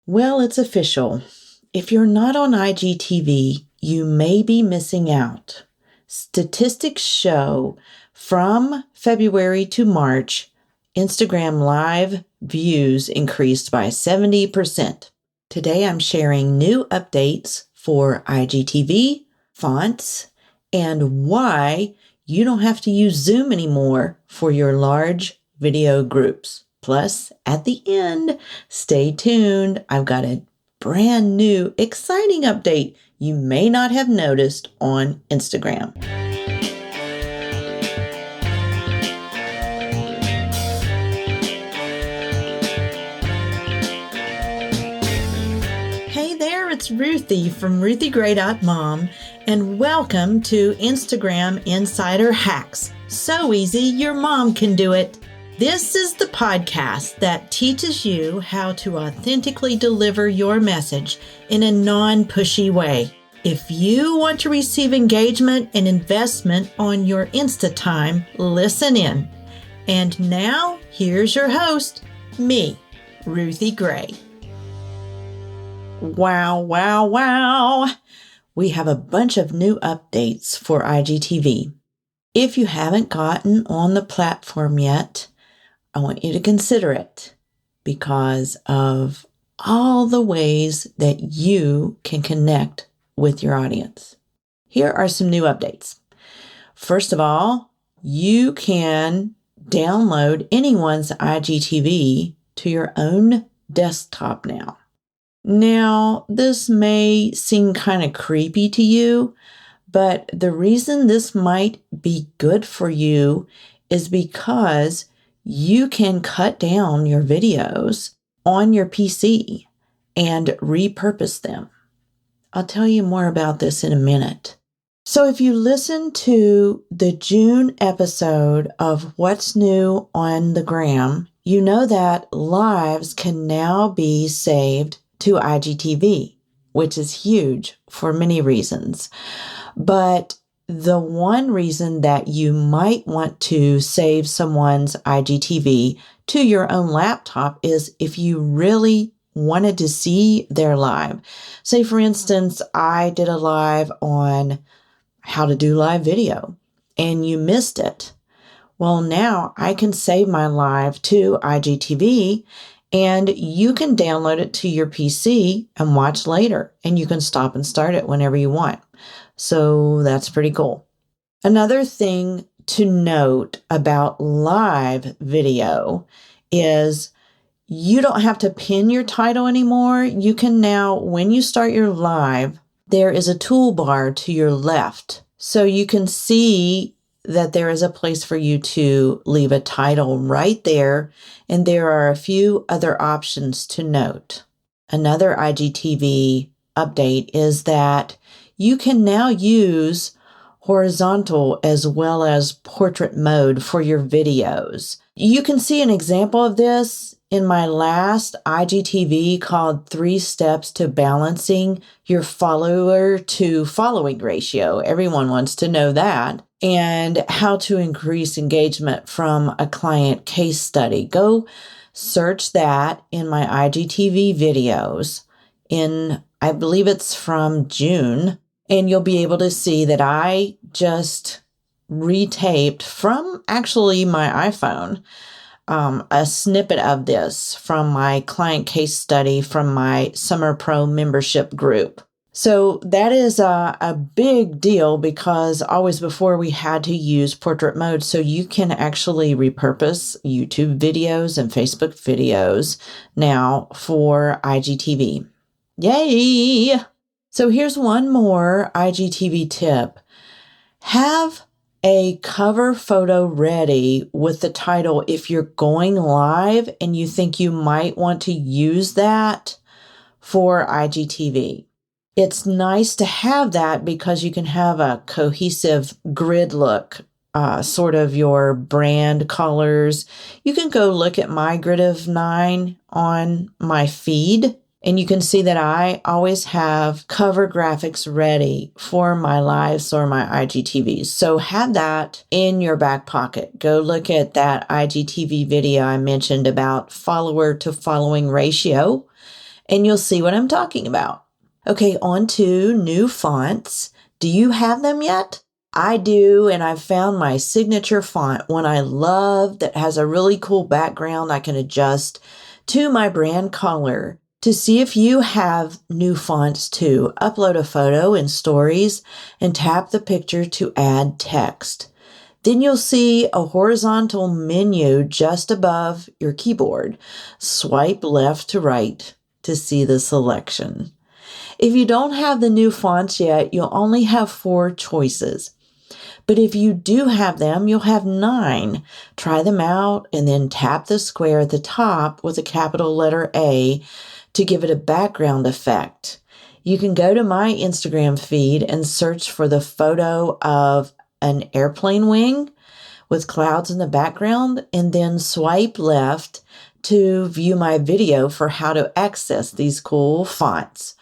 Well, it's official. If you're not on IGTV, you may be missing out. Statistics show from February to March, Instagram Live views increased by 70%. Today I'm sharing new updates for IGTV, fonts, and why you don't have to use Zoom anymore for your large video groups. Plus, at the end, stay tuned. I've got a brand new, exciting update you may not have noticed on Instagram. Hey there, it's Ruthie from RuthieGray.mom, and welcome to Instagram Insider Hacks. So easy, your mom can do it. This is the podcast that teaches you how to authentically deliver your message in a non-pushy way. If you want to receive engagement and investment on your Insta time, listen in. And now, here's your host, me, Ruthie Gray. Wow. We have a bunch of new updates for IGTV. If you haven't gotten on the platform yet, I want you to consider it because of all the ways that you can connect with your audience. Here are some new updates. First of all, you can download anyone's IGTV to your own desktop now. Now, this may seem kind of creepy to you, but the reason this might be good for you is because you can cut down your videos on your PC and repurpose them. I'll tell you more about this in a minute. So if you listen to the June episode of What's New on the Gram, you know that lives can now be saved to IGTV, which is huge for many reasons. But the one reason that you might want to save someone's IGTV to your own laptop is if you really wanted to see their live. Say, for instance, I did a live on how to do live video and you missed it. Well, now I can save my live to IGTV and you can download it to your PC and watch later, and you can stop and start it whenever you want. So that's pretty cool. Another thing to note about live video is you don't have to pin your title anymore. You can now, when you start your live, there is a toolbar to your left. So you can see that there is a place for you to leave a title right there. And there are a few other options to note. Another IGTV update is that you can now use horizontal as well as portrait mode for your videos. You can see an example of this in my last IGTV called 3 Steps to Balancing Your Follower to Following Ratio. Everyone wants to know that. And how to increase engagement from a client case study. Go search that in my IGTV videos I believe it's from June. And you'll be able to see that I just retaped from actually my iPhone a snippet of this from my client case study from my Summer Pro membership group. So that is a big deal because always before we had to use portrait mode. So you can actually repurpose YouTube videos and Facebook videos now for IGTV. Yay! So here's one more IGTV tip. Have a cover photo ready with the title if you're going live and you think you might want to use that for IGTV. It's nice to have that because you can have a cohesive grid look, sort of your brand colors. You can go look at my grid of 9 on my feed, and you can see that I always have cover graphics ready for my lives or my IGTVs. So have that in your back pocket. Go look at that IGTV video I mentioned about follower to following ratio and you'll see what I'm talking about. Okay, on to new fonts. Do you have them yet? I do, and I've found my signature font, one I love that has a really cool background I can adjust to my brand color. To see if you have new fonts too, upload a photo in Stories and tap the picture to add text. Then you'll see a horizontal menu just above your keyboard. Swipe left to right to see the selection. If you don't have the new fonts yet, you'll only have 4 choices. But if you do have them, you'll have 9. Try them out and then tap the square at the top with a capital letter A to give it a background effect. You can go to my Instagram feed and search for the photo of an airplane wing with clouds in the background, and then swipe left to view my video for how to access these cool fonts.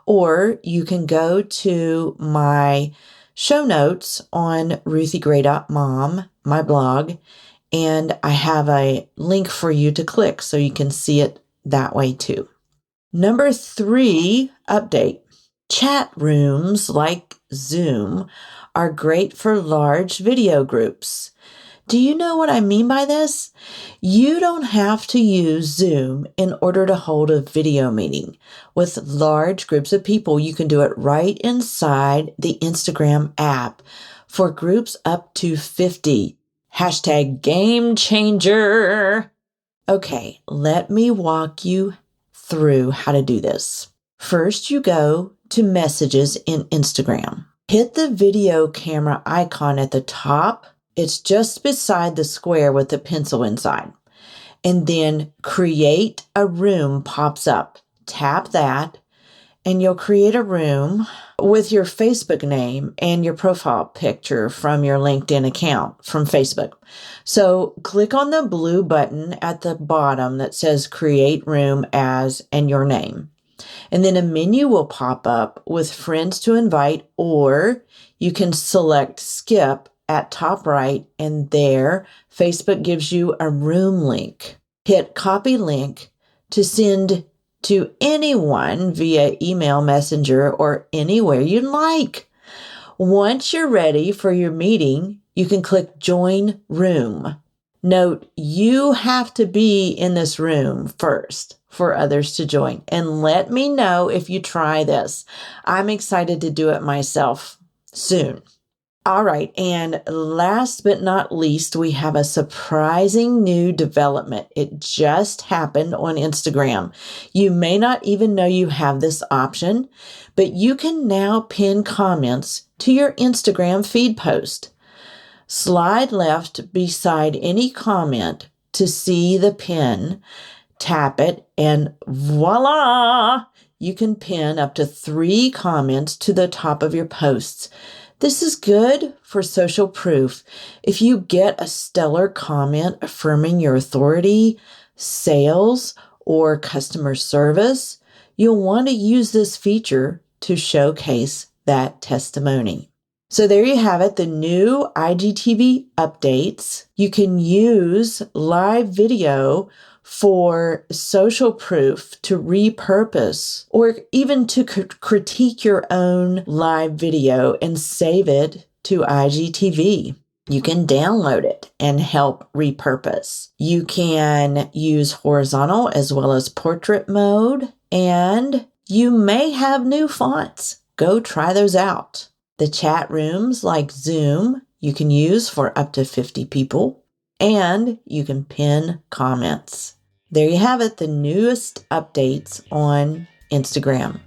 Or you can go to my show notes on ruthiegray.mom, my blog, and I have a link for you to click so you can see it that way too. Number 3 update. Chat rooms like Zoom are great for large video groups. Do you know what I mean by this? You don't have to use Zoom in order to hold a video meeting. With large groups of people, you can do it right inside the Instagram app for groups up to 50. Hashtag game changer. Okay, let me walk you through how to do this. First, you go to Messages in Instagram. Hit the video camera icon at the top. It's just beside the square with the pencil inside. And then Create a Room pops up. Tap that, and you'll create a room with your Facebook name and your profile picture from your LinkedIn account from Facebook. So click on the blue button at the bottom that says Create Room As and your name. And then a menu will pop up with friends to invite, or you can select Skip at top right, and there Facebook gives you a room link. Hit copy link to send to anyone via email, messenger, or anywhere you'd like. Once you're ready for your meeting, you can click Join Room. Note, you have to be in this room first for others to join. And let me know if you try this. I'm excited to do it myself soon. All right, and last but not least, we have a surprising new development. It just happened on Instagram. You may not even know you have this option, but you can now pin comments to your Instagram feed post. Slide left beside any comment to see the pin, tap it, and voila! You can pin up to 3 comments to the top of your posts. This is good for social proof. If you get a stellar comment affirming your authority, sales, or customer service, you'll want to use this feature to showcase that testimony. So there you have it, the new IGTV updates. You can use live video for social proof, to repurpose, or even to critique your own live video and save it to IGTV. You can download it and help repurpose. You can use horizontal as well as portrait mode, and you may have new fonts. Go try those out. The chat rooms like Zoom, you can use for up to 50 people, and you can pin comments. There you have it, the newest updates on Instagram.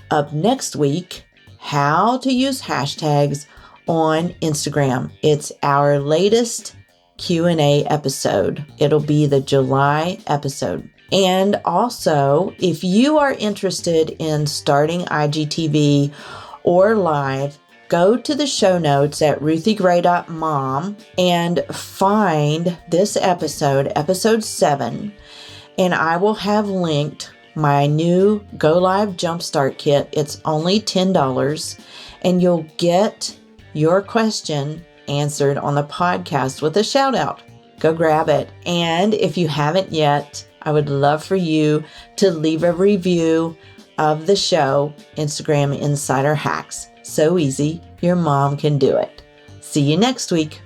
Up next week, how to use hashtags on Instagram. It's our latest Q&A episode. It'll be the July episode. And also, if you are interested in starting IGTV or live, go to the show notes at ruthiegray.mom and find this episode, episode 7, and I will have linked my new Go Live Jumpstart Kit. It's only $10, and you'll get your question answered on the podcast with a shout out. Go grab it. And if you haven't yet, I would love for you to leave a review of the show, Instagram Insider Hacks. So easy, your mom can do it. See you next week.